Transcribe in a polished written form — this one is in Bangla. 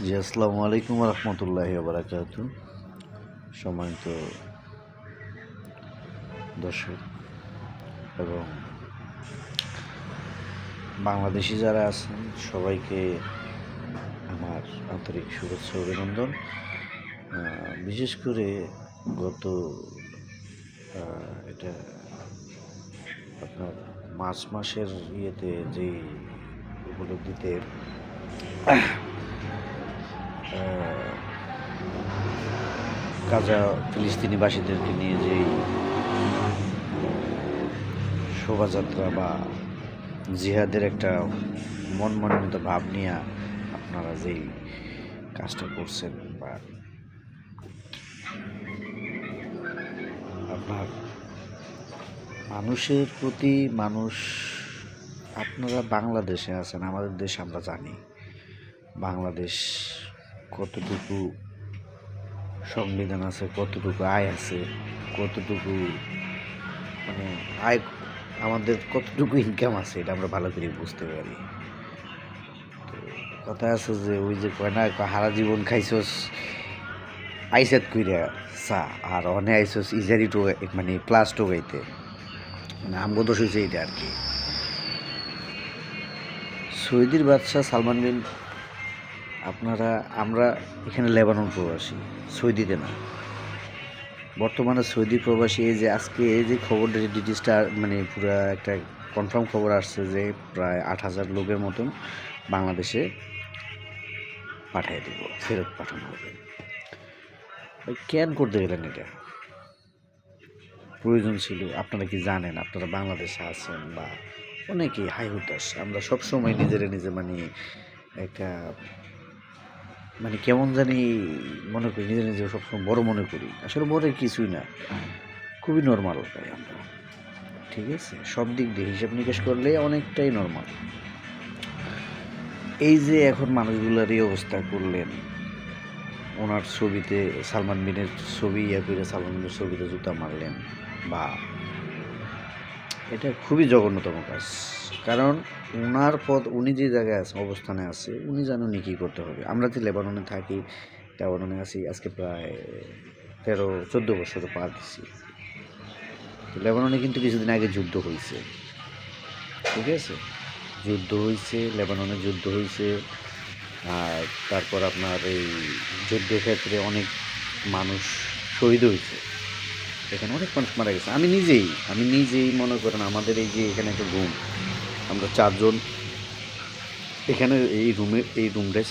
জি, আসসালামু আলাইকুম রহমতুল্লাহি বারাকাতু। সম্মানিত দর্শক এবং বাংলাদেশি যারা আছেন সবাইকে আমার আন্তরিক শুভেচ্ছা অভিনন্দন। বিশেষ করে গত এটা আপনার মার্চ মাসের যেই উপলব্ধিতে গাজা ফিলিস্তিনিবাসীদেরকে নিয়ে যেই শোভাযাত্রা বা জিহাদের একটা মনমান্বিত ভাব নিয়ে আপনারা যেই কাজটা করছেন বা আপনার মানুষের প্রতি আপনারা বাংলাদেশে আছেন, আমাদের দেশ আমরা জানি বাংলাদেশ কতটুকু সংবিধান আছে, কতটুকু আয় আছে, কতটুকু মানে আয় আমাদের কতটুকু ইনকাম আছে এটা আমরা ভালো করে বুঝতে পারি। তো কথা আছে যে ওই যে কয় না, হারা জীবন খাইছস আইসাত কইরা চা আর অনে আইসস ইজারি মানে ক্লাস টোগাইতে, মানে আমগো দোষ হয়েছে এইটা আর কি। সৌদির বাদশাহ সালমান বিন আমরা এখানে লেবানন প্রবাসী, সৌদিতে না। বর্তমানে সৌদি প্রবাসী এই যে আজকে এই যে খবরটা ডিটেলসটা মানে পুরো একটা কনফার্ম খবর আসছে যে প্রায় 8,000 লোকের মতন বাংলাদেশে পাঠিয়ে দেব, ফেরত পাঠানো হবে। কেন করতে গেলেন এটা? প্রয়োজন ছিল? আপনারা কি জানেন আপনারা বাংলাদেশে আছেন বা অনেকেই হাই হুতাশ, আমরা সবসময় নিজে মানে একটা মানে কেমন জানি মনে করি, নিজে সবসময় বড় মনে করি। আসলে বড় কিছুই না, খুবই নর্মাল পাই আমরা। ঠিক আছে, সব দিক দিয়ে হিসাব নিকাশ করলে অনেকটাই নর্মাল। এই যে এখন মানুষগুলোর এই অবস্থা করলেন, ওনার ছবিতে সালমান বিনের ছবি করে সালমান বিনের ছবিতে জুতা মারলেন, বা এটা খুবই জঘন্যতম কাজ। কারণ ওনার উনি যে জায়গায় আছে, অবস্থানে আছে, উনি জানেন উনি কী করতে হবে। আমরা যে লেবাননে থাকি, লেবাননে আছি আজকে প্রায় 13-14 বছর পার দিছি। লেবাননে কিন্তু কিছুদিন আগে যুদ্ধ হয়েছে, ঠিক আছে, যুদ্ধ হয়েছে, লেবাননে যুদ্ধ হয়েছে। আর তারপর আপনার এই যুদ্ধক্ষেত্রে অনেক মানুষ শহীদ হয়েছে, এখানে অনেক মানুষ মারা গেছে। আমি নিজেই মনে করেন আমাদের এই যে এখানে একটা রুম, আমরা 4 জন এখানে এই রুমটাই ছিল।